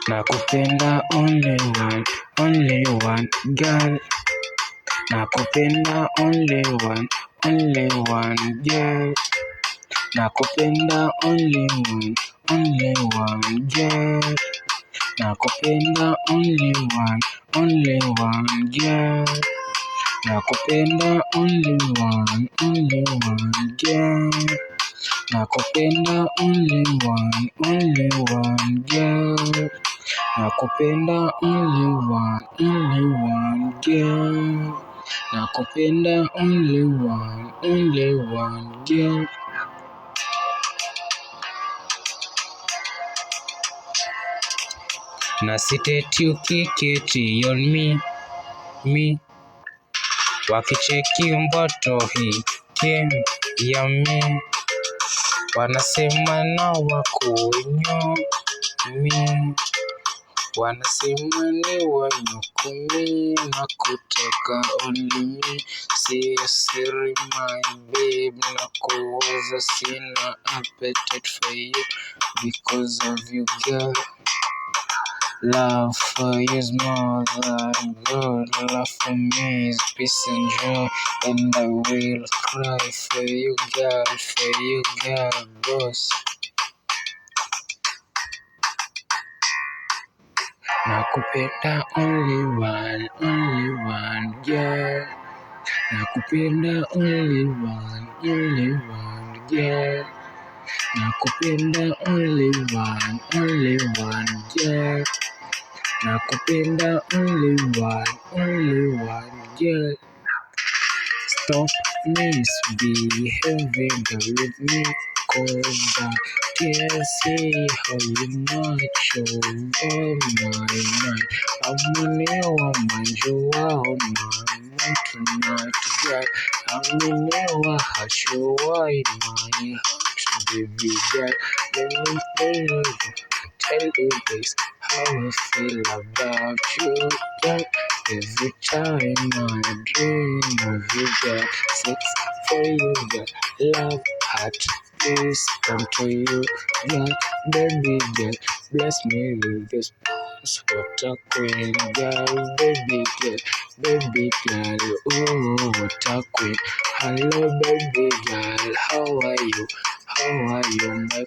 Nakupenda only one girl. Nakupenda only one girl. Nakupenda only one girl. Nakupenda only one girl. Nakupenda only one girl. Nakupenda only one girl. Nakupenda only one girl. Nakupenda only one girl. Na siteti ukiketi on me wakicheki mboto hii game ya me wanasema na wakunyo me wanasema ni wanyukumi na kuteka only me siri my babe na kuwaza sina appetite for you because of you girl. Love for you is more than good. Love for me is peace and joy, and I will cry for you, girl, boss. Nakupenda only one girl. Nakupenda only one girl. Nakupenda only one girl. Nakupenda only one girl. Stop misbehaving with me, 'cause I can't see how you much over my mind. Ameniwa manjua my tonight, girl. Ameniwa hachua in my heart, baby girl. Let me tell you this, how I feel about you, girl. Every time I dream of you, girl. Sex for you, girl. Love, heart, please come to you, girl. Baby girl, bless me with this what a queen, girl. Baby girl, oh what a queen. Hello, baby girl, how are you? My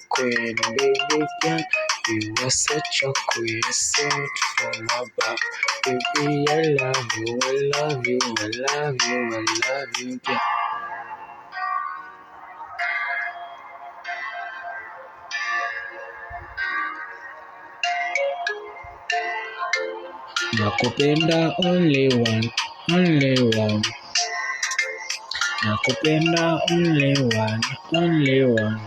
queen, baby girl. You are such a queen, sent from above. Baby, I love you, girl. Nakupenda only one. Nakupenda only one.